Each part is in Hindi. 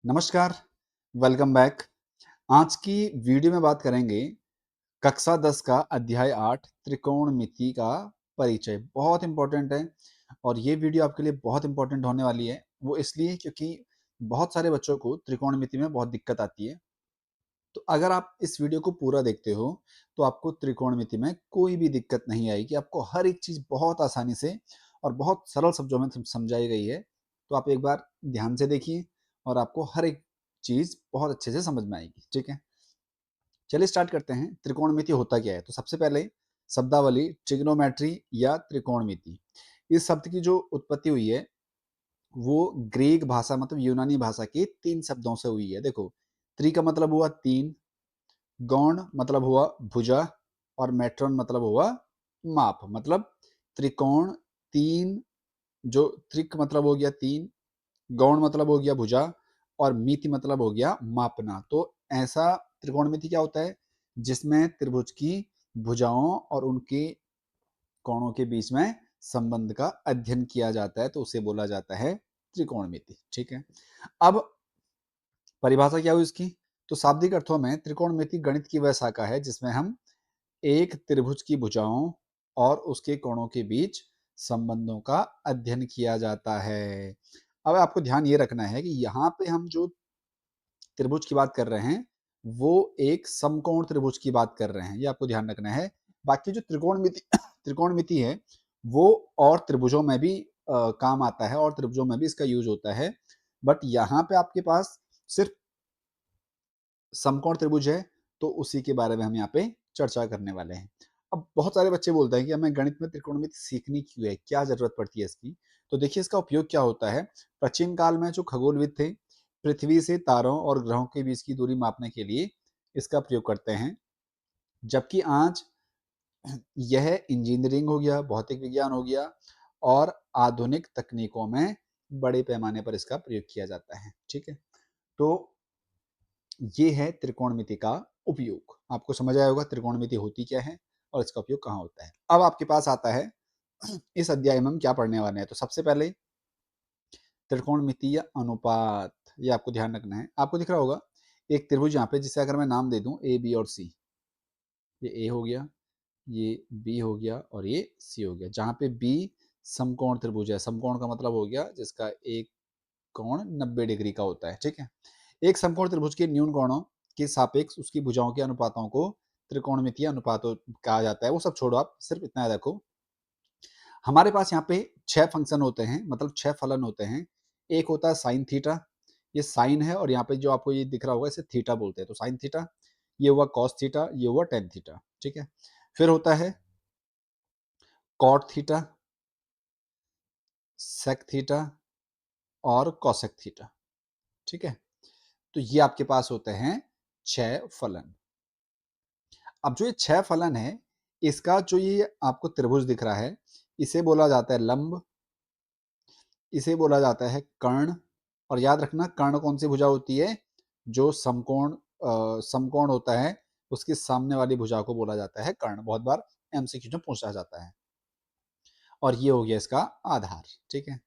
नमस्कार, वेलकम बैक। आज की वीडियो में बात करेंगे कक्षा 10 का अध्याय 8 त्रिकोणमिति का परिचय। बहुत इम्पोर्टेंट है और ये वीडियो आपके लिए बहुत इम्पोर्टेंट होने वाली है। वो इसलिए क्योंकि बहुत सारे बच्चों को त्रिकोणमिति में बहुत दिक्कत आती है। तो अगर आप इस वीडियो को पूरा देखते हो तो आपको त्रिकोणमिति में कोई भी दिक्कत नहीं आएगी। आपको हर एक चीज़ बहुत आसानी से और बहुत सरल शब्दों में समझाई गई है। तो आप एक बार ध्यान से देखिए और आपको हर एक चीज़ बहुत अच्छे से समझ में आएगी। ठीक है, चलिए स्टार्ट करते हैं। त्रिकोणमिति होता क्या है? तो सबसे पहले शब्दावली ट्रिग्नोमेट्री या त्रिकोणमिति, इस शब्द की जो उत्पत्ति हुई है वो ग्रीक भाषा मतलब यूनानी भाषा के 3 शब्दों से हुई है। देखो, त्रि का मतलब हुआ 3, गौण मतलब हुआ भुजा और मेट्रॉन मतलब हुआ माप। मतलब त्रिकोण 3, जो त्रिक मतलब हो गया 3, गौण मतलब हो गया भुजा और मिति मतलब हो गया मापना। तो ऐसा त्रिकोणमिति क्या होता है जिसमें त्रिभुज की भुजाओं और उनके कोणों के बीच में संबंध का अध्ययन किया जाता है, तो उसे बोला जाता है त्रिकोणमिति। ठीक है, अब परिभाषा क्या हुई इसकी? तो शाब्दिक अर्थों में त्रिकोणमिति गणित की वह शाखा है जिसमें हम एक त्रिभुज की भुजाओं और उसके कोणों के बीच संबंधों का अध्ययन किया जाता है। अब आपको ध्यान ये रखना है कि यहाँ पे हम जो त्रिभुज की बात कर रहे हैं वो एक समकोण त्रिभुज की बात कर रहे हैं, ये आपको ध्यान रखना है। बाकी जो त्रिकोणमिति त्रिकोणमिति है वो और त्रिभुजों में भी काम आता है और त्रिभुजों में भी इसका यूज होता है। बट यहाँ पे आपके पास सिर्फ समकोण त्रिभुज है, तो उसी के बारे में हम यहाँ पे चर्चा करने वाले हैं। अब बहुत सारे बच्चे बोलते हैं कि हमें गणित में त्रिकोणमिति सीखनी क्यों है, क्या जरूरत पड़ती है इसकी? तो देखिए इसका उपयोग क्या होता है। प्राचीन काल में जो खगोलविद थे, पृथ्वी से तारों और ग्रहों के बीच की दूरी मापने के लिए इसका प्रयोग करते हैं। जबकि आज यह इंजीनियरिंग हो गया, भौतिक विज्ञान हो गया और आधुनिक तकनीकों में बड़े पैमाने पर इसका प्रयोग किया जाता है। ठीक है, तो ये है त्रिकोणमिति का उपयोग। आपको समझ आया होगा त्रिकोणमिति होती क्या है और इसका उपयोग कहाँ होता है। अब आपके पास आता है इस अध्याय में हम क्या पढ़ने वाले हैं। तो सबसे पहले त्रिकोणमिति या अनुपात, ये आपको ध्यान रखना है। आपको दिख रहा होगा एक त्रिभुज यहाँ पे, जिसे अगर मैं नाम दे दूं ए बी और सी, ये ए हो गया, ये बी हो गया और ये सी हो गया। जहाँ पे बी समकोण त्रिभुज है, समकोण का मतलब हो गया जिसका एक कोण 90 डिग्री का होता है। ठीक है, एक समकोण त्रिभुज के न्यून कोणों के सापेक्ष उसकी भुजाओं के अनुपातों को त्रिकोणमितीय अनुपात कहा जाता है। वो सब छोड़ो, आप सिर्फ इतना देखो। हमारे पास यहाँ पे 6 फंक्शन होते हैं, मतलब 6 फलन होते हैं। एक होता है साइन थीटा, ये साइन है और यहाँ पे जो आपको ये दिख रहा होगा इसे थीटा बोलते हैं। तो साइन थीटा, ये हुआ कॉस थीटा, ये हुआ टेन थीटा। ठीक है, फिर होता है कॉट थीटा, सेक थीटा और कोसेक थीटा। ठीक है, तो ये आपके पास होते हैं 6 फलन। अब जो ये 6 फलन है, इसका जो ये आपको त्रिभुज दिख रहा है इसे बोला जाता है लंब, इसे बोला जाता है कर्ण। और याद रखना कर्ण कौन सी भुजा होती है? जो समकोण होता है उसके सामने वाली भुजा को बोला जाता है कर्ण। बहुत बार एमसीक्यू में पूछा जाता है। और ये हो गया इसका आधार। ठीक है,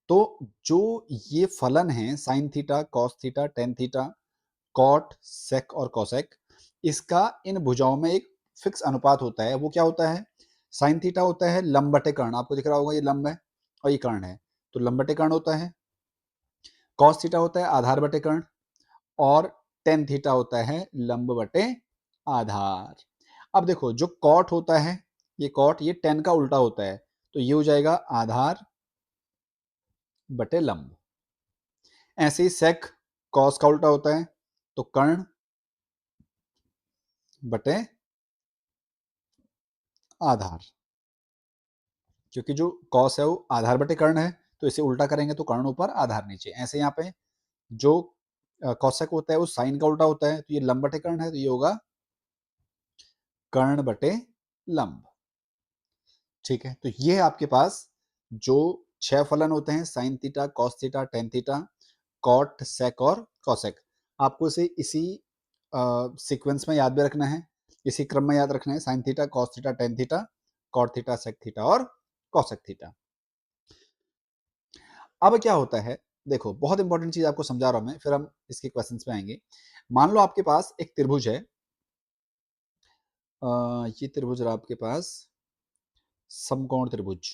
तो जो ये फलन है sine theta, cos theta, tan theta, cot, sec और कोसेक, इसका इन भुजाओं में एक फिक्स अनुपात होता है। वो क्या होता है? साइन थीटा होता है लंब बटे कर्ण, आपको दिख रहा होगा ये लंब है और ये कर्ण है, तो लंब बटे कर्ण होता है। कॉस थीटा होता है आधार बटे कर्ण और टेन थीटा होता है लंब बटे आधार। अब देखो जो कॉट होता है, ये कॉट ये टेन का उल्टा होता है, तो ये हो जाएगा आधार बटे लंब। ऐसे ही सेक कॉस का उल्टा होता है, तो कर्ण बटे आधार। क्योंकि जो कॉस है वो आधार बटे कर्ण है, तो इसे उल्टा करेंगे तो कर्ण ऊपर आधार नीचे। ऐसे यहाँ पे जो कौशक होता है वो साइन का उल्टा होता है, तो ये लंब बटे कर्ण है, तो ये होगा कर्ण बटे लंब। ठीक है, तो ये आपके पास जो 6 फलन होते हैं sine theta, cos theta, tan theta, cot, sec और कौसेक, आपको इसे इसी सीक्वेंस में याद भी रखना है, इसी क्रम में याद रखना है। Sine theta, cos theta, tan theta, cot theta, sec theta और कौसेक थीटा। अब क्या होता है देखो बहुत इंपॉर्टेंट चीज आपको समझा रहा हूं मैं, फिर हम इसके क्वेश्चंस पे आएंगे। मान लो आपके पास एक त्रिभुज है, ये त्रिभुज रहा आपके पास, समकोण त्रिभुज।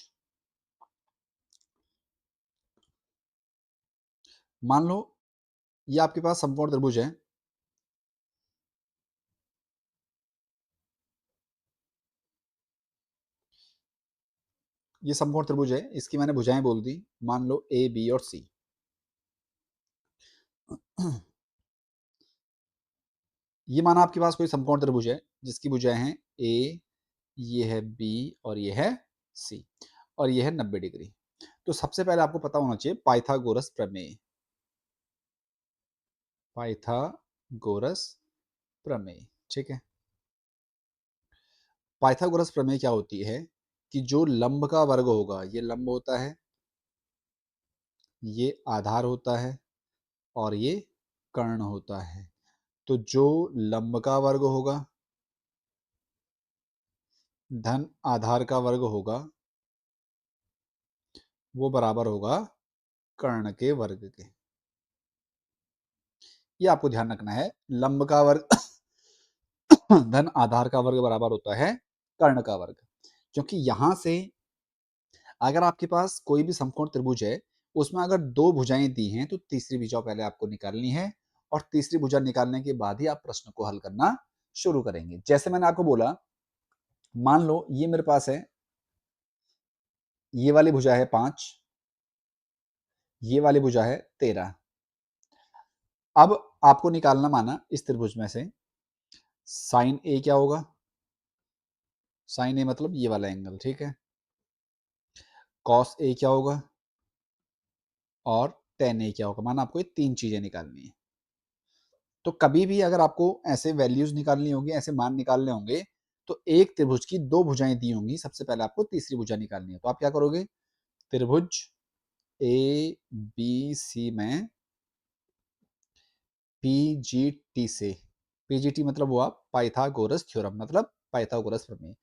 मान लो ये आपके पास समकोण त्रिभुज है, ये समकोण त्रिभुज है, इसकी मैंने भुजाएं बोल दी, मान लो ए बी और सी। ये माना आपके पास कोई समकोण त्रिभुज है जिसकी भुजाएं हैं ए, ये है बी और ये है सी, और ये है 90 डिग्री। तो सबसे पहले आपको पता होना चाहिए पाइथागोरस प्रमेय। पाइथागोरस प्रमेय, ठीक है। पाइथागोरस प्रमेय क्या होती है कि जो लंब का वर्ग होगा, ये लंब होता है, ये आधार होता है, और ये कर्ण होता है। तो जो लंब का वर्ग होगा धन आधार का वर्ग होगा, वो बराबर होगा कर्ण के वर्ग के। ये आपको ध्यान रखना है, लंब का वर्ग धन आधार का वर्ग बराबर होता है कर्ण का वर्ग। क्योंकि यहां से अगर आपके पास कोई भी समकोण त्रिभुज है, उसमें अगर दो भुजाएं दी हैं तो तीसरी भुजा पहले आपको निकालनी है, और तीसरी भुजा निकालने के बाद ही आप प्रश्न को हल करना शुरू करेंगे। जैसे मैंने आपको बोला, मान लो ये मेरे पास है, ये वाली भुजा है 5, ये वाली भुजा है 13। अब आपको निकालना माना इस त्रिभुज में से साइन ए क्या होगा, साइन ए मतलब ये वाला एंगल, ठीक है। कॉस ए क्या होगा और टेन ए क्या होगा, माना आपको ये तीन चीजें निकालनी है। तो कभी भी अगर आपको ऐसे वैल्यूज निकालनी होगी, ऐसे मान निकालने होंगे, तो एक त्रिभुज की दो भुजाएं दी होंगी, सबसे पहले आपको तीसरी भुजा निकालनी है। तो आप क्या करोगे, त्रिभुज ए बी सी में पीजीटी से, पीजीटी मतलब हुआ पाइथागोरस थ्योरम, मतलब पाइथागोरस प्रमेय।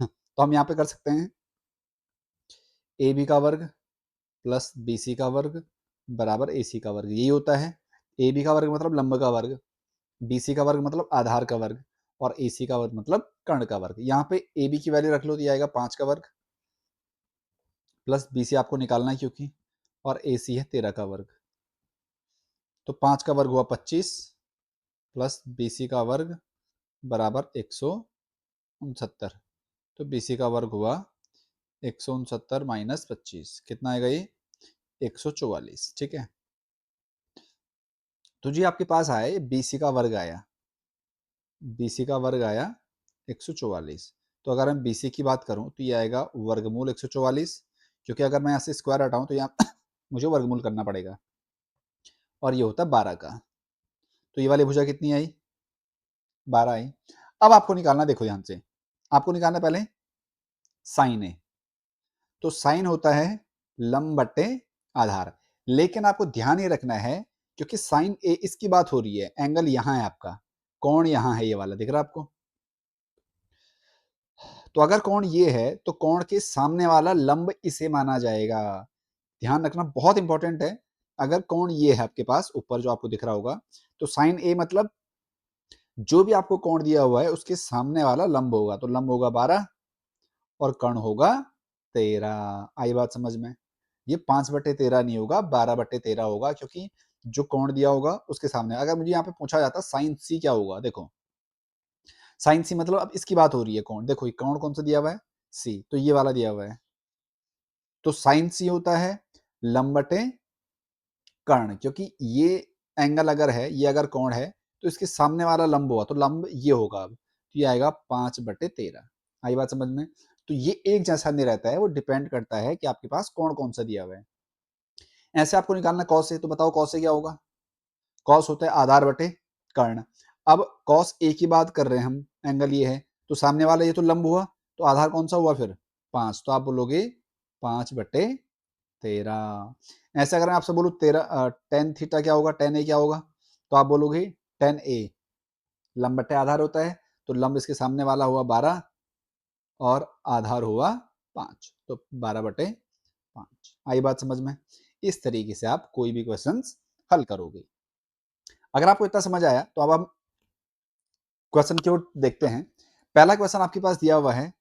तो हम यहाँ पे कर सकते हैं ए बी का वर्ग प्लस बी सी का वर्ग बराबर ए सी का वर्ग, यही होता है। ए बी का वर्ग मतलब लंब का वर्ग, बी सी का वर्ग मतलब आधार का वर्ग, और ए सी का वर्ग मतलब कर्ण का वर्ग। यहाँ पे ए बी की वैल्यू रख लो तो आएगा 5 का वर्ग, प्लस बी सी आपको निकालना है क्योंकि, और ए सी है 13 का वर्ग। तो 5 का वर्ग हुआ 25, प्लस बी सी का वर्ग बराबर 169। तो बी सी का वर्ग हुआ 169 माइनस 25, कितना आएगा ये 144, ठीक है। तो जी आपके पास आया ये बीसी का वर्ग आया, बीसी का वर्ग आया 144। तो अगर हम बीसी की बात करूं तो ये आएगा वर्गमूल 144, क्योंकि अगर मैं यहाँ से स्क्वायर हटाऊं तो यहाँ मुझे वर्गमूल करना पड़ेगा, और ये होता है 12 का। तो ये वाली भुजा कितनी आई, 12 आई। अब आपको निकालना, देखो ध्यान से, आपको निकालना पहले साइन ए। तो साइन होता है लंब बट्टे आधार, लेकिन आपको ध्यान ये रखना है, क्योंकि साइन ए इसकी बात हो रही है, एंगल यहां है आपका, कोण यहां है, ये वाला दिख रहा है आपको। तो अगर कोण ये है तो कोण के सामने वाला लंब इसे माना जाएगा। ध्यान रखना, बहुत इंपॉर्टेंट है। अगर कोण ये है आपके पास ऊपर जो आपको दिख रहा होगा, तो साइन ए मतलब जो भी आपको कोण दिया हुआ है उसके सामने वाला लंब होगा। तो लंब होगा 12 और कर्ण होगा 13। आई बात समझ में? ये 5/13 नहीं होगा, 12/13 होगा, क्योंकि जो कोण दिया होगा उसके सामने। अगर मुझे यहाँ पे पूछा जाता साइन सी क्या होगा, देखो साइन सी मतलब अब इसकी बात हो रही है कोण, देखो ये कोण कौन सा दिया हुआ है, सी, तो ये वाला दिया हुआ है। तो साइन सी होता है लंब बटे कर्ण, क्योंकि ये एंगल अगर है, ये अगर कोण है, तो इसके सामने वाला लंब हुआ, तो लंब ये होगा। अब तो ये आएगा 5/13। आई बात समझ में? तो ये एक जैसा नहीं रहता है, वो डिपेंड करता है कि आपके पास कोण कौन सा दिया हुआ है। ऐसे आपको निकालना कॉस से, तो बताओ कॉस से क्या होगा, कॉस होता है आधार बटे कर्ण। अब कॉस ए की बात कर रहे हैं हम, एंगल ये है, तो सामने वाला ये तो लंब हुआ, तो आधार कौन सा हुआ फिर 5, तो आप बोलोगे 5/13। ऐसे अगर मैं आपसे बोलूँ 10 थीटा क्या होगा, 10 ए क्या होगा, तो आप बोलोगे 10 ए, लंब बटे आधार होता है, तो लंब इसके सामने वाला हुआ 12 और आधार हुआ 5, तो 12/5। आई बात समझ में? इस तरीके से आप कोई भी क्वेश्चंस हल करोगे। अगर आपको इतना समझ आया तो अब हम क्वेश्चन की ओर देखते हैं। पहला क्वेश्चन आपके पास दिया हुआ है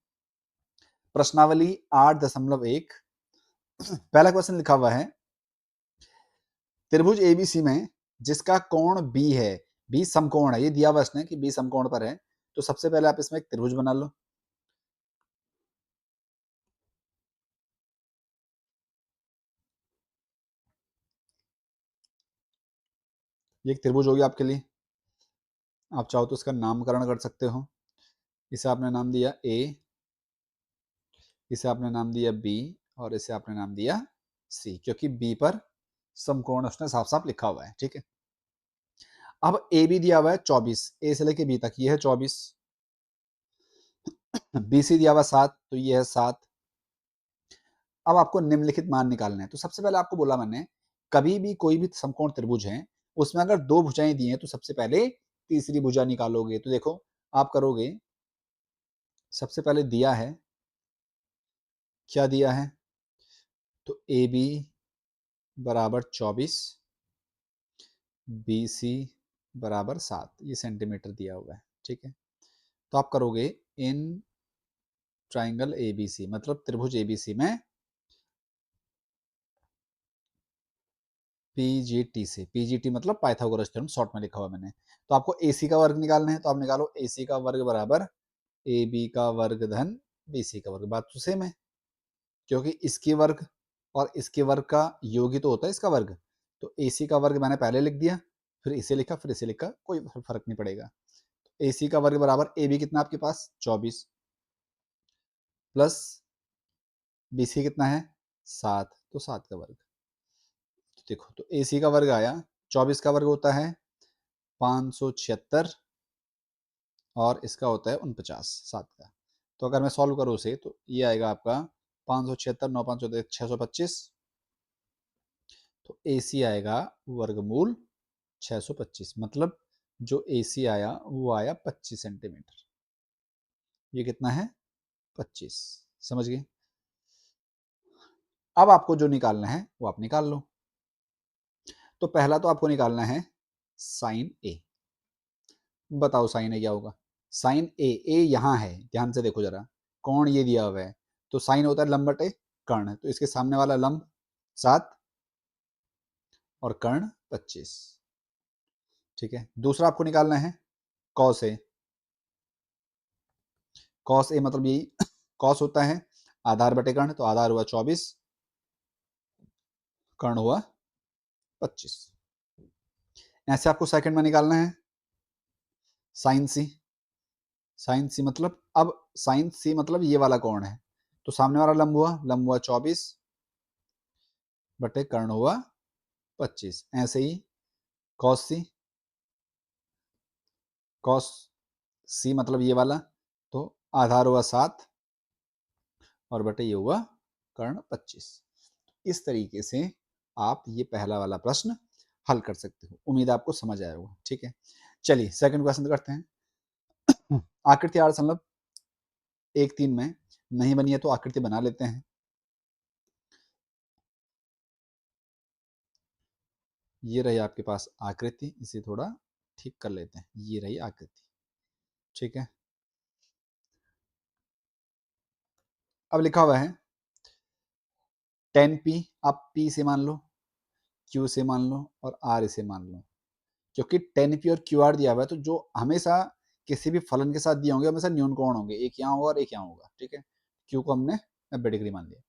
प्रश्नावली 8.1। पहला क्वेश्चन लिखा हुआ है त्रिभुज एबीसी में जिसका कोण बी है, बी समकोण है, ये दिया हुआ इसने कि बी समकोण पर है, तो सबसे पहले आप इसमें एक त्रिभुज बना लो। ये एक त्रिभुज होगी आपके लिए। आप चाहो तो इसका नामकरण कर सकते हो। इसे आपने नाम दिया ए, इसे आपने नाम दिया बी और इसे आपने नाम दिया सी, क्योंकि बी पर समकोण उसने साफ साफ लिखा हुआ है। ठीक है, अब ए बी दिया हुआ है 24, ए से लेके बी तक ये है 24। बी सी दिया हुआ 7, तो ये है 7। अब आपको निम्नलिखित मान निकालने हैं। तो सबसे पहले आपको बोला मैंने, कभी भी कोई भी समकोण त्रिभुज है उसमें अगर दो भुजाएं दी हैं तो सबसे पहले तीसरी भुजा निकालोगे। तो देखो आप करोगे, सबसे पहले दिया है, क्या दिया है, तो ए बी बराबर 24, बी सी बराबर 7, ये सेंटीमीटर दिया हुआ है। ठीक है, तो आप करोगे in triangle A B C, मतलब त्रिभुज ए बी सी में पीजीटी से, पीजीटी मतलब पाइथागोरस थ्योरम शॉर्ट में लिखा हुआ मैंने। तो आपको एसी का वर्ग निकालना है, तो आप निकालो एसी का वर्ग बराबर ए बी का वर्ग धन बी सी का वर्ग। बात तो सेम है, क्योंकि इसके वर्ग और इसके वर्ग का योग ही तो होता है इसका वर्ग। तो एसी का वर्ग मैंने पहले लिख दिया, फिर इसे लिखा, फिर इसे लिखा, कोई फर्क नहीं पड़ेगा। एसी का वर्ग बराबर ए बी कितना आपके पास 24 प्लस बी सी कितना है 7, तो 7 का वर्ग। तो देखो, तो ए सी का वर्ग आया, 24 का वर्ग होता है 576 और इसका होता है 49 7 का। तो अगर मैं सॉल्व करूँ उसे तो ये आएगा आपका 576 9 5 625। तो ए सी आएगा वर्गमूल 625, मतलब जो ए सी आया वो आया 25 सेंटीमीटर। ये कितना है 25, समझ गए। अब आपको जो निकालना है वो आप निकाल लो। तो पहला तो आपको निकालना है साइन ए। बताओ साइन ए क्या होगा। साइन ए, ए यहाँ है, ध्यान से देखो जरा, कौन ये दिया हुआ है, तो साइन होता है लंब बटे कर्ण, तो इसके सामने वाला लंब 7 और कर्ण 25। ठीक है, दूसरा आपको निकालना है कॉस ए। कॉस ए मतलब यही कॉस होता है आधार बटे कर्ण, तो आधार हुआ 24, कर्ण हुआ 25। ऐसे आपको सेकंड में निकालना है साइन सी। साइन सी मतलब, अब साइन सी मतलब ये वाला कौन है, तो सामने वाला लंब हुआ 24 बटे कर्ण हुआ 25। ऐसे ही कॉस सी, कॉस सी मतलब ये वाला, तो आधार हुआ 7 और बटे ये हुआ कर्ण 25। इस तरीके से आप ये पहला वाला प्रश्न हल कर सकते हो। उम्मीद आपको समझ आया होगा। ठीक है, चलिए सेकंड क्वेश्चन करते हैं। आकृति आर मतलब 1 3 में नहीं बनी है तो आकृति बना लेते हैं। ये रही आपके पास आकृति, इसे थोड़ा ठीक कर लेते हैं। ये रही आकृति। ठीक है, अब लिखा हुआ है 10p, आप p से मान लो, q से मान लो और r इसे मान लो। क्योंकि 10p और qr दिया हुआ है, तो जो हमेशा किसी भी फलन के साथ दिए होंगे हमेशा न्यून कोण होंगे, एक यहाँ होगा और एक यहाँ होगा। ठीक है, q को हमने 90 डिग्री मान लिया।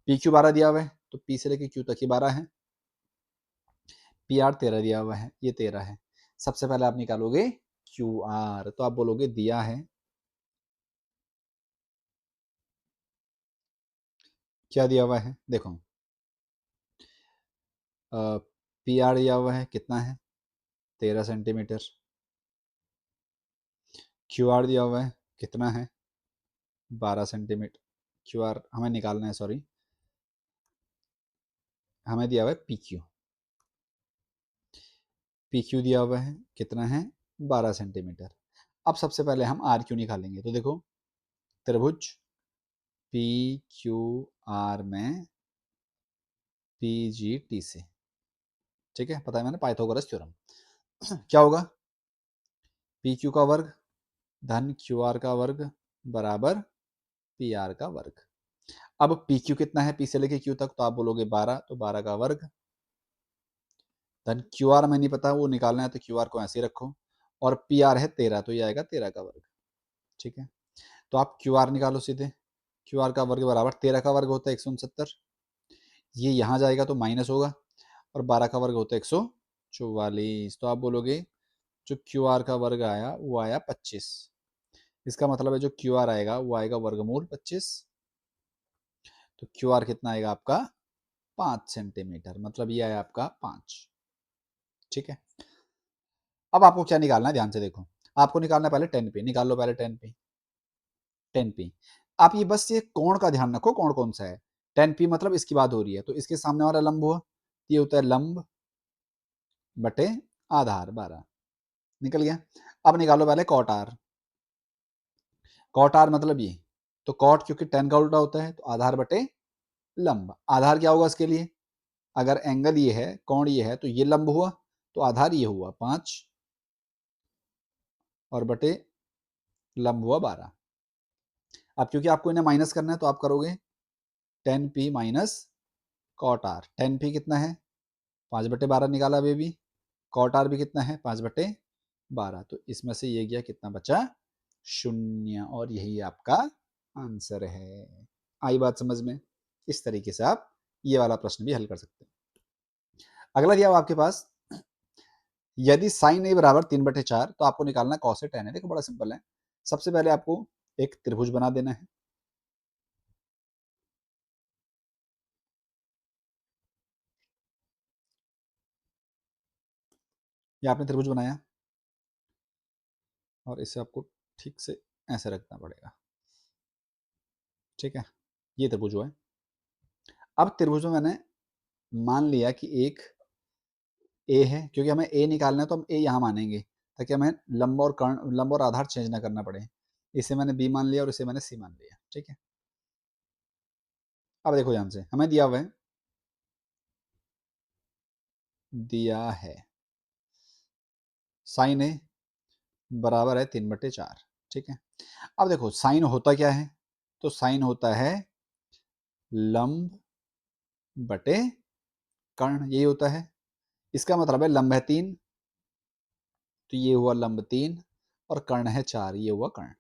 पी क्यू 12 दिया हुआ है, तो p से लेके q तक ही 12 है। पी आर 13 दिया हुआ है, ये 13 है। सबसे पहले आप निकालोगे क्यू आर, तो आप बोलोगे दिया है, क्या दिया हुआ है देखो, पी आर दिया हुआ है कितना है 13 सेंटीमीटर। क्यू आर दिया हुआ है कितना है 12 सेंटीमीटर। क्यू आर हमें निकालना है, सॉरी, हमें दिया हुआ है पी क्यू। पी क्यू दिया हुआ है कितना है 12 सेंटीमीटर। अब सबसे पहले हम आर क्यू निकालेंगे। तो देखो त्रिभुज पी क्यू आर में PGT से, ठीक है, पता है मैंने, पाइथागोरस थ्योरम। क्या होगा, PQ का वर्ग धन QR का वर्ग बराबर PR का वर्ग। अब PQ कितना है, P से लेके Q तक, तो आप बोलोगे 12, तो 12 का वर्ग धन QR में नहीं पता, वो निकालना है तो QR को ऐसे ही रखो, और PR है 13, तो ये आएगा 13 का वर्ग, ठीक है। तो आप QR निकालो सीधे, QR का वर्ग बराबर 13 का वर्ग होता है 169, ये यहाँ जाएगा तो माइनस होगा, और 12 का वर्ग होता है 144, तो आप बोलोगे जो QR का वर्ग आया वो आया 25। इसका मतलब है जो QR आएगा वो आएगा वर्गमूल 25, तो QR कितना आएगा आपका 5 सेंटीमीटर, मतलब ये आया आपका 5, ठीक है। अब आपको क्या निकालना है, ध्यान से देखो, आपको निकालना है पहले 10p, निकाल लो पहले 10p। 10p, आप ये बस ये कोण का ध्यान रखो, कोण कौन सा है, 10p मतलब इसकी बात हो रही है, तो इसके सामने वाला लंब हुआ, ये होता है लंब बटे आधार 12, निकल गया। अब निकालो पहले कॉट आर, कॉट आर मतलब ये, तो कॉट क्योंकि 10 का उल्टा होता है, तो आधार बटे लंब, आधार क्या होगा इसके लिए, अगर एंगल ये है, कोण ये है, तो ये लंब हुआ, तो आधार ये हुआ 5, और बटे लंब हुआ 12। अब क्योंकि आपको इन्हें माइनस करना है, तो आप करोगे 10p minus cot R, 10p कितना है 5/12 निकाला अभी भी, कॉट आर भी कितना है 5/12, तो इसमें से ये गया कितना बचा 0, और यही आपका आंसर है। आई बात समझ में, इस तरीके से आप ये वाला प्रश्न भी हल कर सकते हैं। अगला दिया हुआ आपके पास, यदि साइन ए बराबर 3/4, तो आपको निकालना कॉस ए tan है। देखो बड़ा सिंपल है, सबसे पहले आपको एक त्रिभुज बना देना है, ये आपने त्रिभुज बनाया, और इसे आपको ठीक से ऐसे रखना पड़ेगा, ठीक है, ये त्रिभुज हुआ है। अब त्रिभुज में मैंने मान लिया कि एक ए है, क्योंकि हमें ए निकालना है तो हम ए यहाँ मानेंगे, ताकि हमें लंब और कर्ण, लंब और आधार चेंज ना करना पड़े। इसे मैंने बी मान लिया और इसे मैंने सी मान लिया, ठीक है। अब देखो ध्यान से, हमें दिया हुआ है, दिया है साइन ए बराबर है 3/4, ठीक है। अब देखो साइन होता क्या है, तो साइन होता है लंब बटे कर्ण, यही होता है। इसका मतलब है लंब है 3, तो ये हुआ लंब 3, और कर्ण है 4, ये हुआ कर्ण।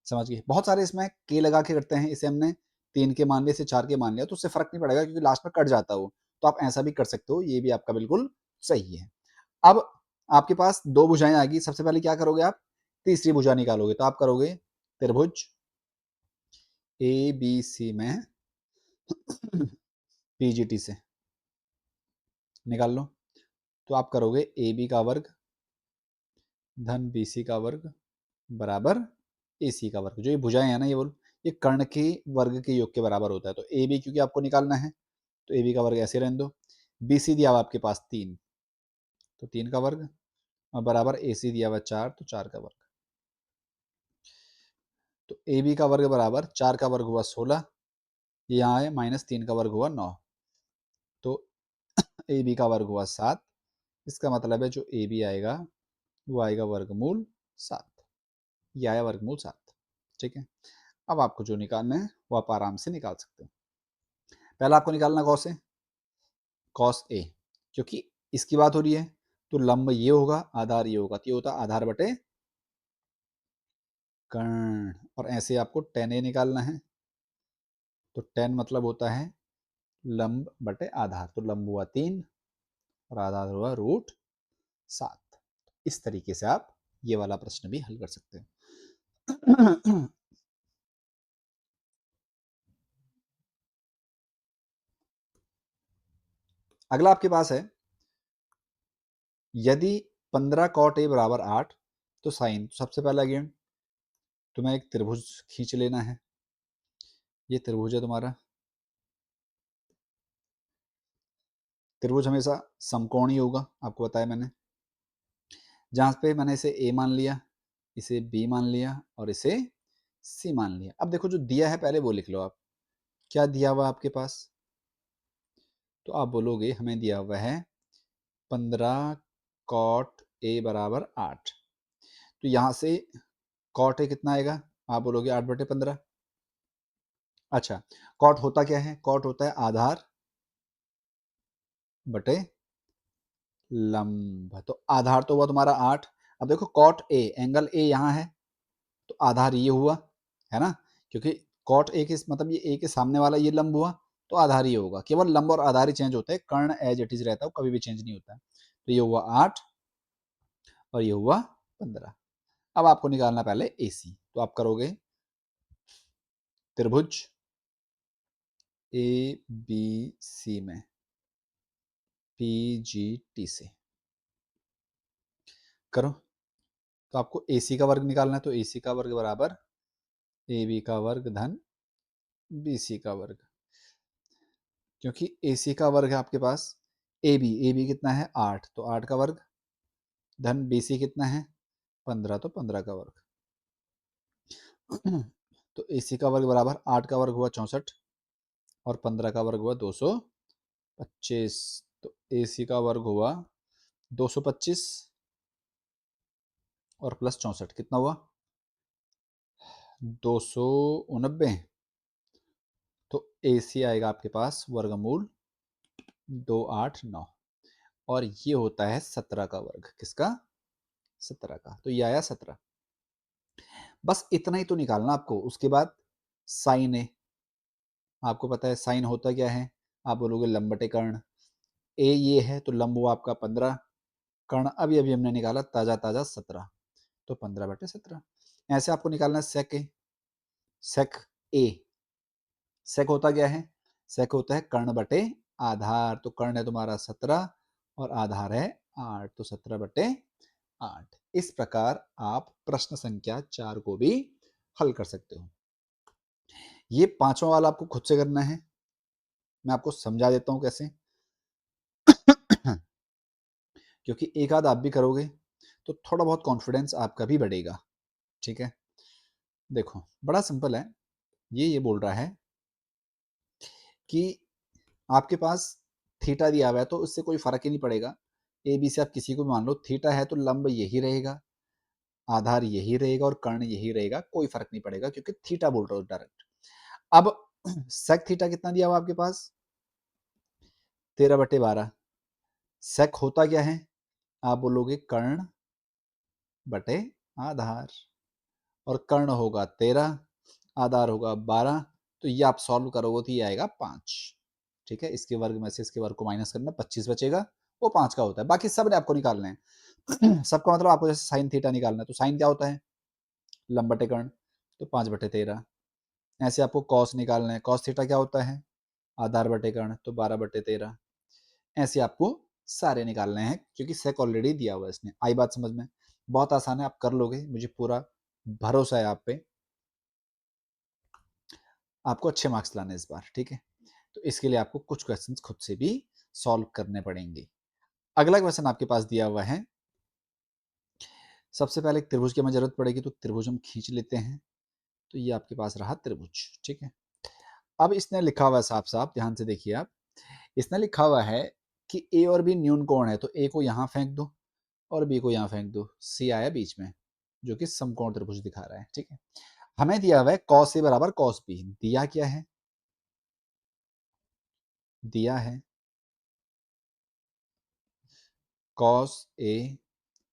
समझ गए, बहुत सारे इसमें के लगा के करते हैं, इसे हमने 3 के मान लिया, इसे 4 के मान लिया, तो उससे फर्क नहीं पड़ेगा क्योंकि लास्ट में कट जाता हो, तो आप ऐसा भी कर सकते हो, ये भी आपका बिल्कुल सही है। अब आपके पास दो भुजाएं आ गई, सबसे पहले क्या करोगे आप, तीसरी भुजा निकालोगे, तो आप करोगे त्रिभुज ए बी सी में पीजीटी से निकाल लो, तो आप करोगे ए बी का वर्ग धन बी सी का वर्ग बराबर ए सी का वर्ग। जो ये भुजाएं है ना, ये बोल, ये कर्ण के वर्ग के योग के बराबर होता है, तो ए बी क्योंकि आपको निकालना है, तो ए बी का वर्ग ऐसे रहने दो, बी सी दिया हुआ आपके पास 3, तो 3 का वर्ग, और बराबर ए सी दिया हुआ 4, तो 4 का वर्ग, तो ए बी का वर्ग बराबर 4 का वर्ग हुआ 16, यहाँ है -3 का वर्ग हुआ 9, तो ए बी का वर्ग हुआ 7, इसका मतलब है जो ए बी आएगा वो आएगा वर्गमूल 7, ये आया वर्गमूल 7, ठीक है। अब आपको जो निकालना है वो आप आराम से निकाल सकते हो। पहला आपको निकालना कौस है, कॉस ए, क्योंकि इसकी बात हो रही है, तो लंब ये होगा, आधार ये होगा, तो ये होता आधार बटे कर्ण, और ऐसे आपको tan ए निकालना है, तो tan मतलब होता है लंब बटे आधार, तो लंब हुआ 3 और आधार हुआ √7। इस तरीके से आप ये वाला प्रश्न भी हल कर सकते हैं। अगला आपके पास है, यदि 15 cot a बराबर 8, तो साइन, सबसे पहला अगेन तुम्हें एक त्रिभुज खींच लेना है, ये त्रिभुज है तुम्हारा, त्रिभुज हमेशा समकोण ही होगा, आपको बताया मैंने, जहां पे मैंने इसे ए मान लिया, इसे बी मान लिया, और इसे सी मान लिया। अब देखो जो दिया है पहले वो लिख लो आप, क्या दिया हुआ आपके पास, तो आप बोलोगे हमें दिया हुआ है 15 कॉट ए बराबर 8। तो यहाँ से कॉट ए कितना आएगा? आप बोलोगे 8/15। अच्छा, कॉट होता क्या है? कॉट होता है आधार बटे लंब। तो आधार तो हुआ तुम्हारा 8। अब देखो कॉट ए, एंगल ए यहाँ है, तो आधार ये हुआ, है ना? क्योंकि कॉट ए के मतलब ये ए के सामने वाला ये लंब हुआ, तो आधार ये होगा। केवल लंब और आधार ही चेंज होते हैं, कर्ण एज इट इज रहता है, कभी भी चेंज नहीं होता है। तो ये हुआ 8 और ये हुआ 15। अब आपको निकालना पहले AC। तो आप करोगे त्रिभुज ABC में PGT से करो। तो आपको AC का वर्ग निकालना है, तो AC का वर्ग बराबर AB का वर्ग धन BC का वर्ग। क्योंकि AC का वर्ग है आपके पास AB कितना है 8, तो 8 का वर्ग धन BC कितना है 15, तो 15 का वर्ग। तो AC का वर्ग बराबर 8 का वर्ग हुआ 64 और 15 का वर्ग हुआ 225। तो AC का वर्ग हुआ 225 और प्लस 64 कितना हुआ 289। तो AC आएगा आपके पास वर्गमूल 289 और ये होता है 17 का वर्ग। किसका? 17 का। तो ये आया 17। बस इतना ही तो निकालना आपको। उसके बाद साइन ए, आपको पता है साइन होता क्या है? आप बोलोगे लंब बटे कर्ण। ए ये है तो लंब हुआ आपका 15, कर्ण अभी अभी हमने निकाला ताजा ताजा 17, तो 15/17। ऐसे आपको निकालना है सेक ए। सेक ए, सेक होता क्या है? सेक होता है कर्ण बटे आधार। तो कर्ण है तुम्हारा 17 और आधार है 8, तो 17/8। इस प्रकार आप प्रश्न संख्या 4 को भी हल कर सकते हो। ये पांचवा वाला आपको खुद से करना है, मैं आपको समझा देता हूं कैसे। क्योंकि एक आध आप भी करोगे तो थोड़ा बहुत कॉन्फिडेंस आपका भी बढ़ेगा। ठीक है, देखो बड़ा सिंपल है। ये बोल रहा है कि आपके पास थीटा दिया हुआ है, तो उससे कोई फर्क ही नहीं पड़ेगा। ए बी से आप किसी को भी मान लो, थीटा है तो लंब यही रहेगा, आधार यही रहेगा और कर्ण यही रहेगा, कोई फर्क नहीं पड़ेगा क्योंकि थीटा बोल रहा हो डायरेक्ट। अब सेक थीटा कितना दिया हुआ आपके पास 13/12। सेक होता क्या है? आप बोलोगे कर्ण बटे आधार, और कर्ण होगा 13, आधार होगा 12। तो ये आप सॉल्व करोगे तो ये आएगा 5। ठीक है, इसके वर्ग में से इसके वर्ग को माइनस करना, 25 बचेगा, वो 5 का होता है। बाकी सब ने आपको निकालना है। सबका मतलब आपको जैसे साइन थीटा निकालना है, तो साइन क्या होता है लंब बटे कर्ण, तो 5/13। ऐसे आपको कॉस निकालना है, कॉस थीटा क्या होता है आधार बटे कर्ण, तो 12/13। ऐसे आपको सारे निकालने हैं क्योंकि सेक ऑलरेडी दिया हुआ है इसने। आई बात समझ में? बहुत आसान है, आप कर लोगे, मुझे पूरा भरोसा है आप पे। आपको अच्छे मार्क्स लाने इस बार, ठीक है? तो इसके लिए आपको कुछ क्वेश्चंस खुद से भी सॉल्व करने पड़ेंगे। अगला क्वेश्चन आपके पास दिया हुआ है। सबसे पहले एक त्रिभुज की हमें जरूरत पड़ेगी, तो त्रिभुज हम खींच लेते हैं। तो ये आपके पास रहा त्रिभुज, ठीक है? अब इसने लिखा हुआ है साफ साफ, ध्यान से देखिए आप। इसने लिखा हुआ है कि ए और बी न्यून कोण है, तो ए को यहाँ फेंक दो और बी को यहाँ फेंक दो। सी आया बीच में, जो कि समकोण त्रिभुज दिखा रहा है, ठीक है? हमें दिया हुआ है कॉस ए बराबर कॉस बी। दिया क्या है? दिया है कॉस ए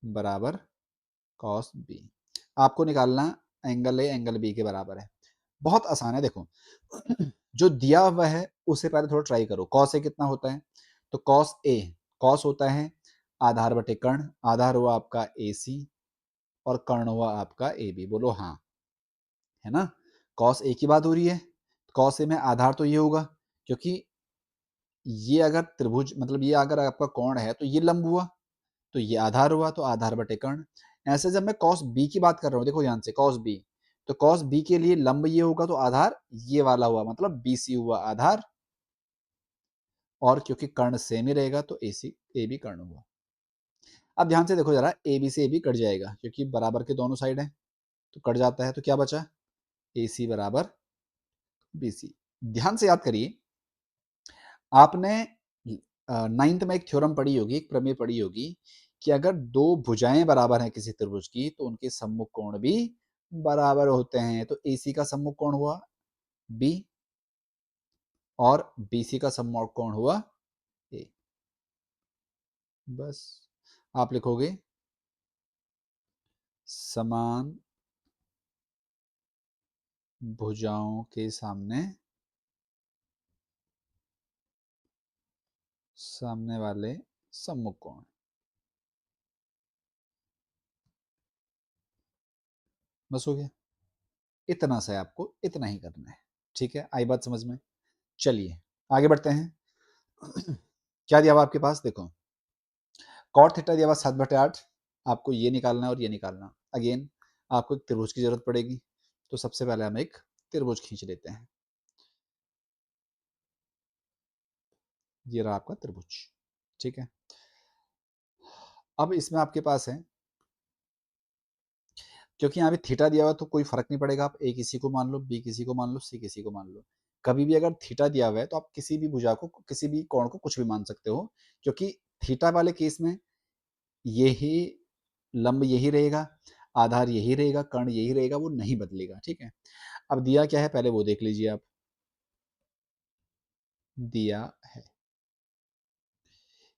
बराबर कॉस बी। आपको निकालना एंगल ए एंगल बी के बराबर है। बहुत आसान है, देखो। जो दिया हुआ है उसे पहले थोड़ा ट्राई करो। कॉस ए कितना होता है? तो कॉस ए, कॉस होता है आधार बटे कर्ण। आधार हुआ आपका ए सी और कर्ण हुआ आपका ए बी। बोलो हाँ, है ना? कॉस ए की बात हो रही है, कॉस ए में आधार तो ये होगा, क्योंकि ये अगर त्रिभुज मतलब ये अगर आपका कोण है तो ये लंब हुआ, तो ये आधार हुआ, तो आधार बटे कर्ण। ऐसे जब मैं कॉस बी की बात कर रहा हूँ, देखो ध्यान से, कॉस बी, तो कॉस बी के लिए लंब ये होगा, तो आधार ये वाला हुआ, मतलब बीसी हुआ आधार, और क्योंकि कर्ण सेम ही रहेगा तो एसी ए बी कर्ण हुआ। अब ध्यान से देखो जरा, ए बी से ए बी कट जाएगा क्योंकि बराबर के दोनों साइड है, तो कट जाता है। तो क्या बचा? ए सी बराबर बी सी। ध्यान से याद करिए, आपने 9th में एक थ्योरम पढ़ी होगी, एक प्रमेय पढ़ी होगी कि अगर दो भुजाएं बराबर हैं किसी त्रिभुज की तो उनके सम्मुख कोण भी बराबर होते हैं। तो AC का सम्मुख कोण हुआ B और BC का सम्मुख कोण हुआ A। बस आप लिखोगे समान भुजाओं के सामने वाले सम्मुख कोण। बस हो गया, इतना सा है, आपको इतना ही करना है। ठीक है, आई बात समझ में? चलिए आगे बढ़ते हैं। क्या दिया हुआ आपके पास, देखो कॉट थीटा दिया हुआ 7/8। आपको ये निकालना है और ये निकालना। अगेन आपको एक त्रिभुज की जरूरत पड़ेगी, तो सबसे पहले हम एक त्रिभुज खींच लेते हैं। ये रहा आपका त्रिभुज। ठीक है, अब इसमें आपके पास है, क्योंकि यहाँ पे थीटा दिया हुआ तो कोई फर्क नहीं पड़ेगा, आप ए किसी को मान लो, बी किसी को मान लो, सी किसी को मान लो। कभी भी अगर थीटा दिया हुआ है तो आप किसी भी भुजा को, किसी भी कोण को कुछ भी मान सकते हो, क्योंकि थीटा वाले केस में यही लंब यही रहेगा, आधार यही रहेगा, कर्ण यही रहेगा, वो नहीं बदलेगा। ठीक है, अब दिया क्या है पहले वो देख लीजिए आप। दिया है,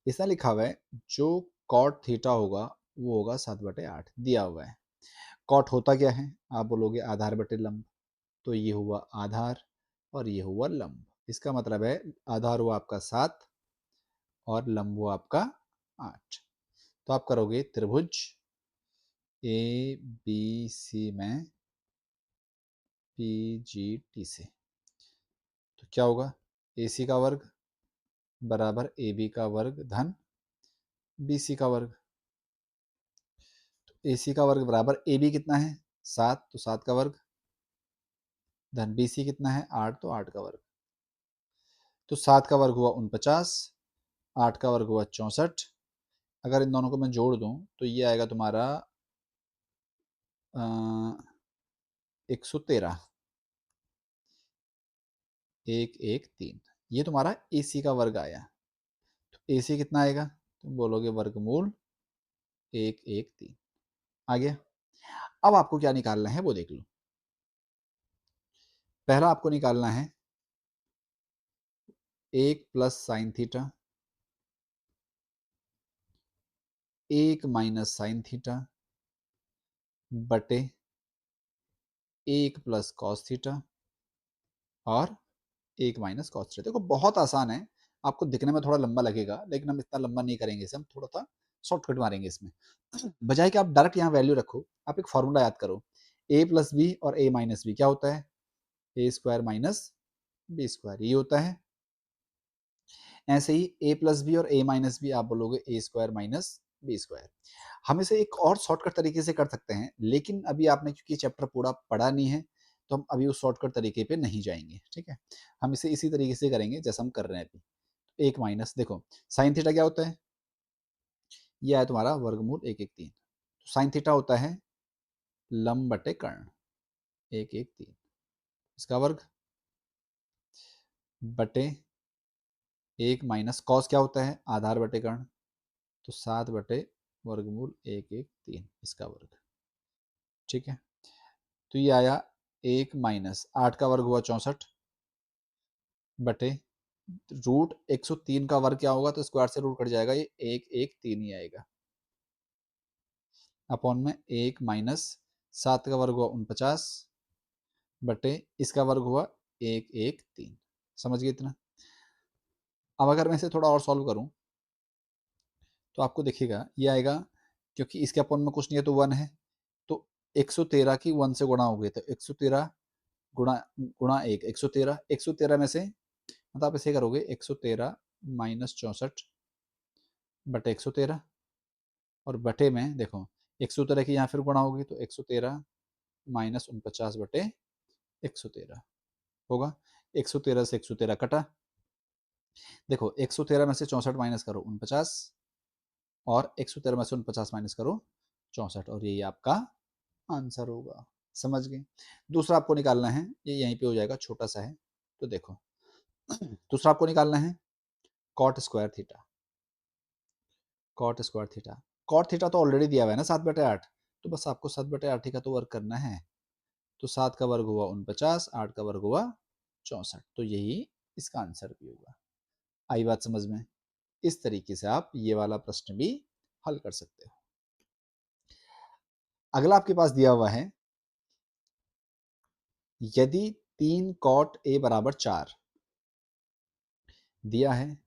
इसमें लिखा हुआ है जो कॉट थीटा होगा वो होगा 7/8 दिया हुआ है। कॉट होता क्या है, आप बोलोगे आधार बटे लंब, तो ये हुआ आधार और ये हुआ लंब। इसका मतलब है आधार हुआ आपका 7 और लंब हुआ आपका 8। तो आप करोगे त्रिभुज ABC में PGT से, तो क्या होगा, AC का वर्ग बराबर AB का वर्ग धन BC का वर्ग। तो AC का वर्ग बराबर AB कितना है 7, तो 7 का वर्ग धन BC कितना है 8, तो 8 का वर्ग। तो 7 का वर्ग हुआ 49, 8 का वर्ग हुआ 64। अगर इन दोनों को मैं जोड़ दूं तो ये आएगा तुम्हारा 113, 113। ये तुम्हारा AC का वर्ग आया। तो AC कितना आएगा, तुम बोलोगे वर्गमूल 113। आ गया। अब आपको क्या निकालना है वो देख लो। पहला आपको निकालना है 1 plus sine theta, 1 minus sine theta बटे 1 प्लस कॉस थीटा और 1 माइनस कॉस थीटा। देखो बहुत आसान है, आपको दिखने में थोड़ा लंबा लगेगा लेकिन हम इतना लंबा नहीं करेंगे इसे, हम थोड़ा सा शॉर्टकट मारेंगे इसमें। बजाय कि आप डायरेक्ट यहाँ वैल्यू रखो, आप एक फॉर्मूला याद करो, a प्लस बी और a माइनस बी क्या होता है, ए स्क्वायर माइनस बी स्क्वायर, ये होता है। ऐसे ही a प्लस बी और a माइनस बी आप बोलोगे ए स्क्वायर माइनस बी स्क्वायर। हम इसे एक और शॉर्टकट तरीके से कर सकते हैं, लेकिन अभी आपने क्योंकि चैप्टर पूरा पढ़ा नहीं है तो हम अभी उस शॉर्टकट तरीके पे नहीं जाएंगे। ठीक है, हम इसे इसी तरीके से करेंगे जैसा हम कर रहे हैं अभी। एक माइनस, देखो साइन थीटा क्या होता है, ये है तुम्हारा वर्गमूल 113। तो साइन थीटा होता है लंब बटे कर्ण 113, इसका वर्ग बटे 1 माइनस कॉस क्या होता है आधार बटे कर्ण, तो 7 बटे वर्गमूल 113 इसका वर्ग। ठीक है, तो ये आया 1 माइनस 8 का वर्ग हुआ 64 बटे रूट 103 का वर्ग क्या होगा, तो स्क्वायर से रूट कट जाएगा, ये 113 ही आएगा, अपॉन में 1 माइनस 7 का वर्ग हुआ 49 बटे इसका वर्ग हुआ 113। समझ गए इतना? अब अगर मैं इसे थोड़ा और सॉल्व करूं तो आपको देखिएगा ये आएगा, क्योंकि इसके अपॉन में कुछ नहीं है तो 1 है, तो 113 की 1 से गुणा हो गई, तो 113 गुणा गुणा 1, 113, 113 में से मतलब आप ऐसे करोगे 113 माइनस 64 बटे 113 और बटे में देखो 113 की यहाँ फिर गुणा होगी, तो 113 माइनस 49 बटे 113 होगा। 113 से 113 कटा, देखो 113 में से 64 माइनस करो 49 और 113 में से 49 माइनस करो 64, और यही आपका आंसर होगा। समझ गए? दूसरा आपको निकालना है, ये यहीं पे हो जाएगा, छोटा सा है, तो देखो दूसरा आपको निकालना है cot square theta, cot square theta. Cot theta तो ऑलरेडी दिया हुआ है ना 7/8, तो बस आपको 7/8 ही का तो वर्ग करना है। तो 7 का वर्ग हुआ 49, 8 का वर्ग हुआ 64, तो यही इसका आंसर भी होगा। आई बात समझ में? इस तरीके से आप ये वाला प्रश्न भी हल कर सकते हो। अगला आपके पास दिया हुआ है, यदि 3 कॉट ए बराबर 4 दिया है,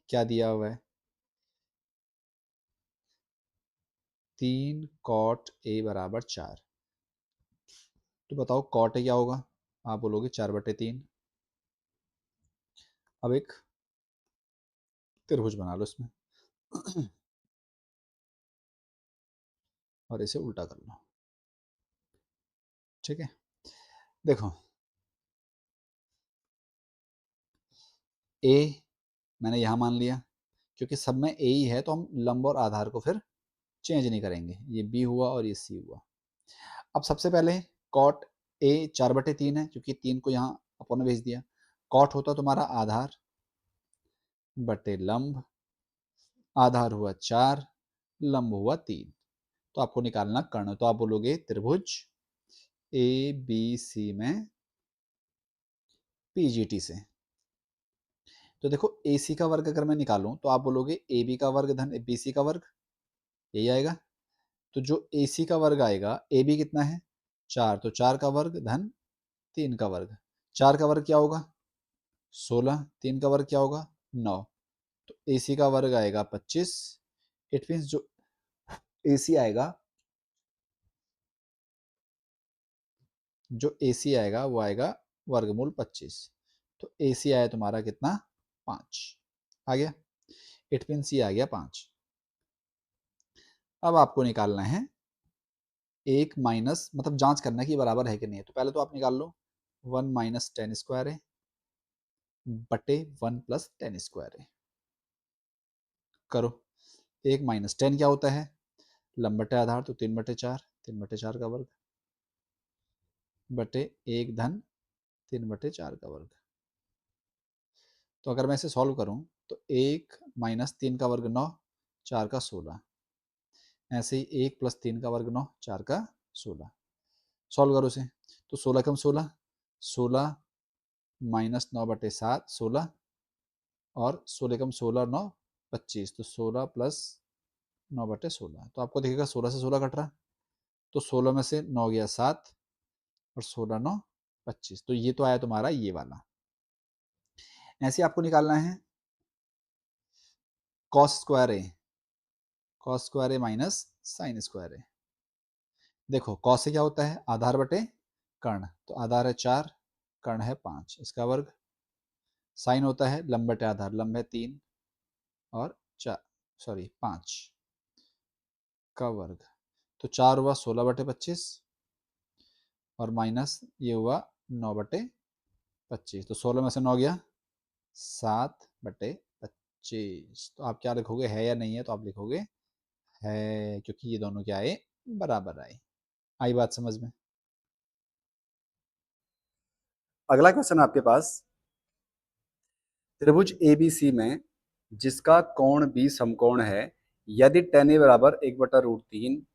क्या दिया हुआ है? 3 कॉट ए बराबर 4, तो बताओ कॉट ए क्या होगा? आप बोलोगे 4/3। अब एक त्रिभुज बना लो इसमें और इसे उल्टा कर लो। ठीक है, देखो ए मैंने यहां मान लिया, क्योंकि सब में ए ही है तो हम लंब और आधार को फिर चेंज नहीं करेंगे। ये बी हुआ और ये सी हुआ। अब सबसे पहले कॉट ए 4/3 है, क्योंकि 3 को यहाँ अपन ने भेज दिया। कॉट होता तुम्हारा आधार बटे लंब, आधार हुआ 4, लंब हुआ 3, तो आपको निकालना कर्ण। तो आप बोलोगे त्रिभुज ए बी सी में पीजीटी से। तो देखो ए सी का वर्ग अगर मैं निकालूं तो आप बोलोगे ए बी का वर्ग धन बी सी का वर्ग, यही आएगा। तो जो ए सी का वर्ग आएगा, ए बी कितना है 4, तो 4 का वर्ग धन 3 का वर्ग। 4 का वर्ग क्या होगा 16, 3 का वर्ग क्या होगा 9, तो ए सी का वर्ग आएगा 25। इट मीन्स जो ए सी आएगा, जो ए सी आएगा वो आएगा वर्गमूल 25। तो ए सी आया तुम्हारा कितना 5 आ गया। इट मीन्स ये आ गया 5। अब आपको निकालना है एक माइनस, मतलब जांच करना है कि बराबर है कि नहीं है। तो पहले तो आप निकाल लो 1 माइनस टेन स्क्वायर है बटे 1 प्लस टेन स्क्वायर है। करो, 1 माइनस टेन क्या होता है लंब बटे आधार, तो 3/4, 3/4 का वर्ग बटे 1 धन 3/4 का वर्ग। तो अगर मैं इसे सॉल्व करूं तो 1 माइनस 3 का वर्ग 9, 4 का 16, ऐसे ही 1 प्लस 3 का वर्ग 9, 4 का 16। सॉल्व करो इसे, तो 16 कम 16, 16 माइनस 9/7 16, और 16 कम 16 9 25, तो 16 प्लस 9/16। तो आपको दिखेगा 16 से 16 कट रहा, तो 16 में से 9 गया 7, और 16 9 25, तो ये तो आया तुम्हारा ये वाला। ऐसे आपको निकालना है कॉस स्क्वायर ए, कॉस स्क्वायर ए माइनस साइन स्क्वायर ए। देखो कॉस से क्या होता है आधार बटे कर्ण, तो आधार है 4, कर्ण है 5, इसका वर्ग। साइन होता है लंब बटे आधार, लंब है 3 और 4, सॉरी 5 का वर्ग। तो 4 हुआ 16/25, और माइनस ये हुआ 9/25, तो 16 में से 9 गया 7/25। तो आप क्या लिखोगे है या नहीं है, तो आप लिखोगे है, क्योंकि ये दोनों क्या आए बराबर आए। आई बात समझ में? अगला क्वेश्चन आपके पास, त्रिभुज एबीसी में जिसका कोण बी समकोण है, यदि tan ए बराबर 1/√3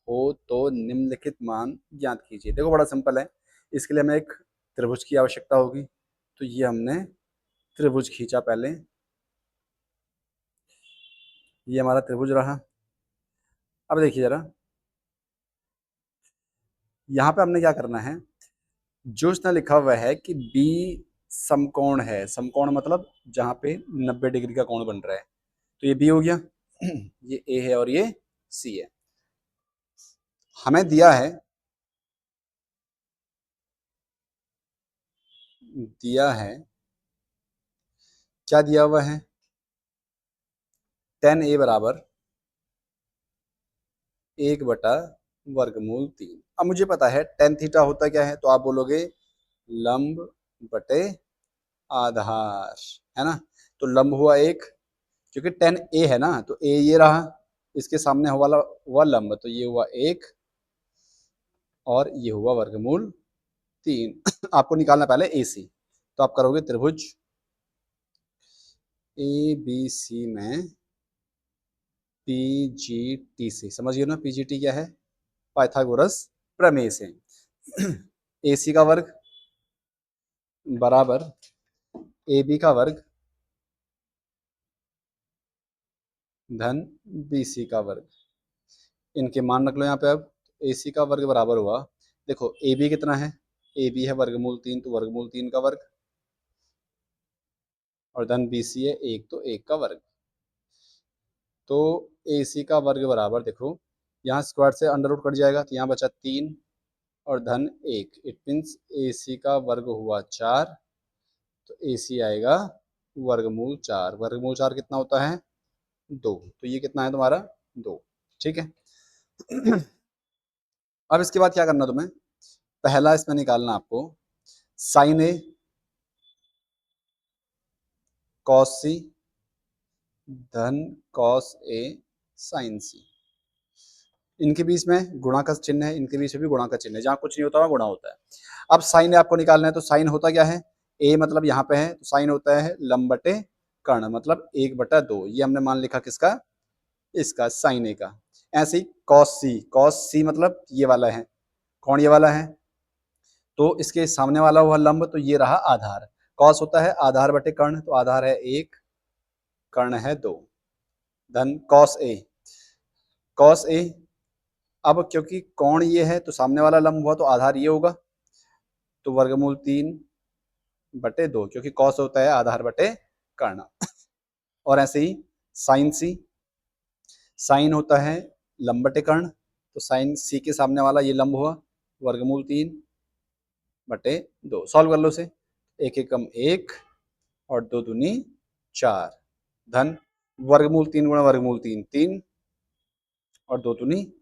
हो तो निम्नलिखित मान ज्ञात कीजिए। देखो बड़ा सिंपल है, इसके लिए हमें एक त्रिभुज की आवश्यकता होगी। तो ये हमने त्रिभुज खींचा पहले, ये हमारा त्रिभुज रहा। अब देखिए जरा, यहाँ पे हमने क्या करना है, जो इसने लिखा हुआ है कि बी समकोण है, समकोण मतलब जहाँ पे 90 डिग्री का कोण बन रहा है, तो ये बी हो गया ये ए है और ये सी है। हमें दिया है क्या दिया हुआ है tan ए बराबर 1/√3। अब मुझे पता है tan थीटा होता क्या है, तो आप बोलोगे लंब बटे आधार, है ना। तो लंब हुआ 1, क्योंकि tan ए है ना, तो ए ये रहा, इसके सामने वाला हुआ लंब, तो ये हुआ 1 और ये हुआ वर्गमूल 3। आपको निकालना पहले ए सी, तो आप करोगे त्रिभुज ए बी सी में पीजीटी से, समझिए ना पीजीटी क्या है, पाइथागोरस प्रमेय से। ए सी का वर्ग बराबर ए बी का वर्ग धन बी सी का वर्ग। इनके मान रख लो यहाँ पे। अब ए सी का वर्ग बराबर हुआ, देखो ए बी कितना है, ए बी है वर्गमूल 3, तो वर्गमूल 3 का वर्ग, और धन बी सी है 1, तो 1 का वर्ग। तो ए सी का वर्ग बराबर, देखो यहाँ स्क्वायर से अंडर रूट कट जाएगा, तो यहाँ बचा 3 और धन 1। इट मीन्स ए सी का वर्ग हुआ 4, तो ए सी आएगा वर्गमूल 4। वर्गमूल 4 कितना होता है, 2। तो ये कितना है तुम्हारा, 2। ठीक है। अब इसके बाद क्या करना तुम्हें, पहला इसमें निकालना आपको साइन ए कॉस सी धन कॉस ए साइन सी। इनके बीच में गुणा का चिन्ह है, इनके बीच में भी गुणा का चिन्ह है, जहां कुछ नहीं होता वहां गुणा होता है। अब साइन ए आपको निकालना है, तो साइन होता क्या है, ए मतलब यहाँ पे है, तो साइन होता है लंब बटे कर्ण, मतलब 1/2। ये हमने मान लिखा किसका, इसका साइन ए का। ऐसे ही कॉस सी मतलब ये वाला है, कौन ये वाला है, तो इसके सामने वाला हुआ लंब, तो ये रहा आधार। कॉस होता है आधार बटे कर्ण, तो आधार है 1, कर्ण है 2, धन कॉस ए। अब क्योंकि कोण ये है तो सामने वाला लंब हुआ, तो आधार ये होगा, तो वर्गमूल 3/2, क्योंकि कॉस होता है आधार बटे कर्ण। और ऐसे ही साइन सी, साइन होता है लंब बटे कर्ण, तो साइन सी के सामने वाला ये लंब हुआ, वर्गमूल 3/2। सॉल्व कर लो से, 1 एकम 1 और 2 दूनी 4, धन वर्गमूल 3 गुणा वर्गमूल 3 3 और 2 दूनी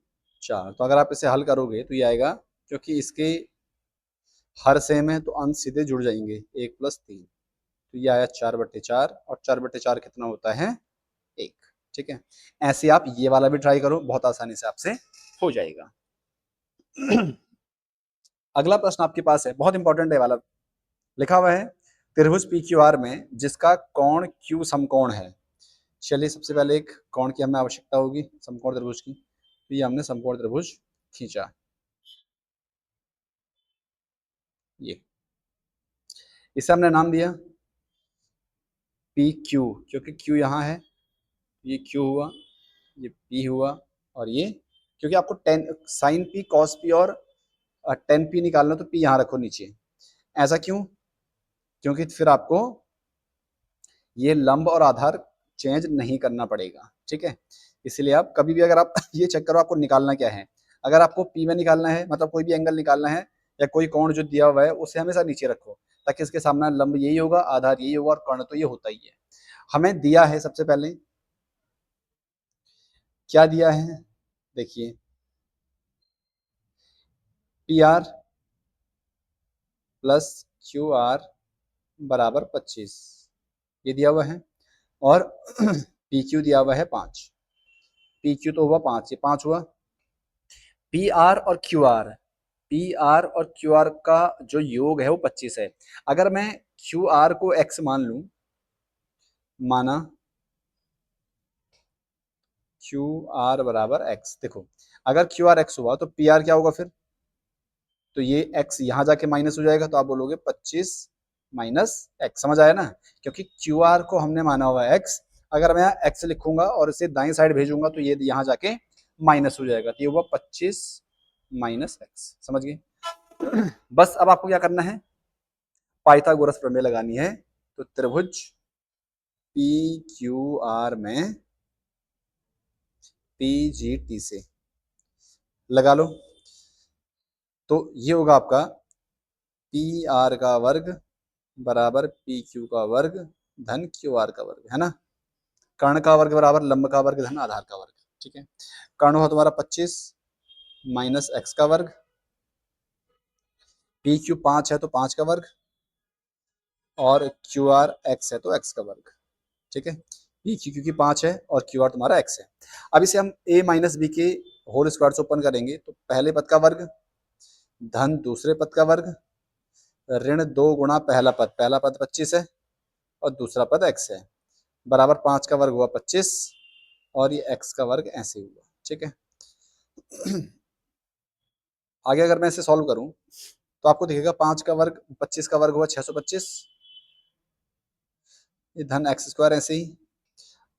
4। तो अगर आप इसे हल करोगे तो ये आएगा, क्योंकि इसके हर सेम है तो अंश सीधे जुड़ जाएंगे, 1 + 3, तो ये आया 4/4, और 4/4 कितना होता है, 1। ठीक है। ऐसे आप ये वाला भी ट्राई करो, बहुत आसानी से आपसे हो जाएगा। अगला प्रश्न आपके पास है, बहुत इंपॉर्टेंट है वाला। लिखा हुआ है त्रिभुज पी क्यू आर में जिसका कोण क्यू समकोण है। चलिए सबसे पहले एक कोण की हमें आवश्यकता होगी, समकोण त्रिभुज की। तो ये हमने समकोण त्रिभुज खींचा, ये इसे हमने नाम दिया पी क्यू, क्योंकि क्यू यहाँ है, ये क्यू हुआ, ये पी हुआ, और ये, क्योंकि आपको tan sine P cos P और टेन पी निकालना, तो पी यहाँ रखो नीचे। ऐसा क्यों, क्योंकि फिर आपको ये लंब और आधार चेंज नहीं करना पड़ेगा। ठीक है। इसलिए आप कभी भी अगर आप ये चेक करो आपको निकालना क्या है, अगर आपको पी में निकालना है, मतलब कोई भी एंगल निकालना है या कोई कोण जो दिया हुआ है उसे हमेशा नीचे रखो, ताकि इसके सामने लंब यही होगा, आधार यही होगा, और कर्ण तो ये होता ही है। हमें दिया है सबसे पहले, क्या दिया है, देखिए P R plus Q R बराबर 25, ये दिया हुआ है, और पी क्यू दिया हुआ है 5। पी क्यू तो हुआ 5, ये 5 हुआ। पी आर और क्यू आर, पी आर और क्यू आर का जो योग है वो 25 है। अगर मैं क्यू आर को x मान लूं, माना क्यू आर बराबर x, देखो अगर क्यू आर x हुआ तो पी आर क्या होगा फिर, तो ये x यहां जाके माइनस हो जाएगा, तो आप बोलोगे 25 माइनस x, समझ आया ना, क्योंकि क्यू आर को हमने माना हुआ है x। अगर मैं x लिखूंगा और इसे दाईं साइड भेजूंगा तो ये यहाँ जाके माइनस हो जाएगा, तो ये हुआ 25 माइनस x, समझ गए। बस अब आपको क्या करना है, पाइथागोरस प्रमेय लगानी है। तो त्रिभुज पी क्यू आर में पीजीटी से लगा लो, तो ये होगा आपका पी आर का वर्ग बराबर पी क्यू का वर्ग धन क्यू आर का वर्ग, है ना। कर्ण का वर्ग बराबर लंब का वर्ग धन आधार का वर्ग। ठीक है। कर्ण हुआ तुम्हारा 25 माइनस एक्स का वर्ग, पी क्यू 5 है तो 5 का वर्ग, और क्यू आर एक्स है तो एक्स का वर्ग। ठीक है। पी क्यू क्योंकि 5 है और क्यू आर तुम्हारा एक्स है। अब इसे हम ए माइनस बी के होल स्क्वायर से ओपन करेंगे, तो पहले पद का वर्ग धन दूसरे पद का वर्ग ऋण 2 गुणा पहला पद 25 है और दूसरा पद x है, बराबर 5 का वर्ग हुआ 25 और ये x का वर्ग ऐसे हुआ। ठीक है। आगे अगर मैं इसे सॉल्व करूं तो आपको दिखेगा 5 का वर्ग 25 का वर्ग हुआ 625, ये धन एक्स स्क्वायर ऐसे ही,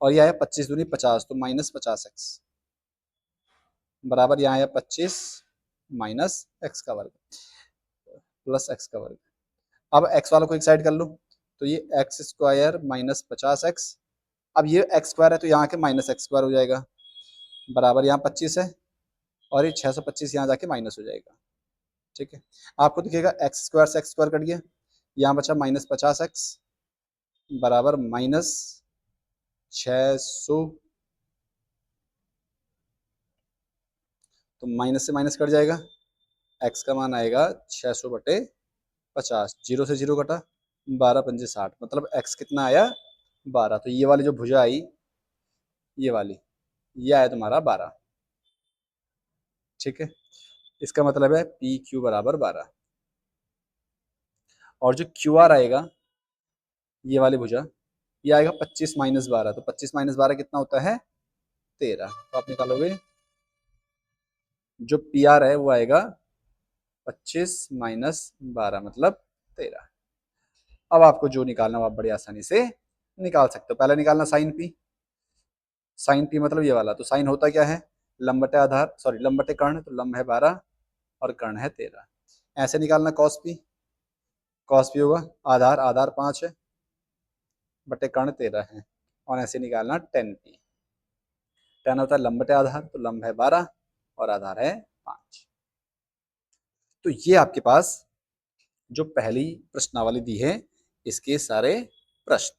और ये आया 25 दूनी 50 तो माइनस 50x बराबर यहाँ आया 25 माइनस एक्स का वर्ग प्लस एक्स का वर्ग। अब एक्स वालों को एक साइड कर लो तो ये एक्स स्क्वायर माइनस 50x, अब ये एक्स स्क्वायर है तो यहाँ के माइनस एक्स स्क्वायर हो जाएगा, बराबर यहाँ 25 है और ये 625 यहाँ जाके माइनस हो जाएगा। ठीक है। आपको दिखेगा एक्स स्क्वायर से एक्स स्क्वायर कट गया, यहाँ बचा माइनस 50x बराबर माइनस 600, तो माइनस से माइनस कट जाएगा, एक्स का मान आएगा 600 बटे 50, जीरो से जीरो कटा, 12 पंजे 60, मतलब एक्स कितना आया 12। तो ये वाली जो भुजा आई, ये वाली, ये आया तुम्हारा 12। ठीक है। इसका मतलब है पी क्यू बराबर 12, और जो क्यू आर आएगा ये वाली भुजा, ये आएगा 25 माइनस 12, तो 25 माइनस 12 कितना होता है 13, तो आप निकालोगे जो पी आर है वो आएगा 25 माइनस 12 मतलब 13। अब आपको जो निकालना हो आप बड़ी आसानी से निकाल सकते हो। पहले निकालना साइन पी, साइन पी मतलब ये वाला, तो साइन होता क्या है लंब बटे आधार, सॉरी लंब बटे कर्ण, तो लंब है 12 और कर्ण है 13। ऐसे निकालना कॉस पी, कॉस पी होगा आधार, आधार 5 है बटे कर्ण 13 है, और ऐसे निकालना टेन पी, टेन होता है लंब बटे आधार, तो लंब है 12 और आधार है 5। तो ये आपके पास जो पहली प्रश्नावली दी है इसके सारे प्रश्न।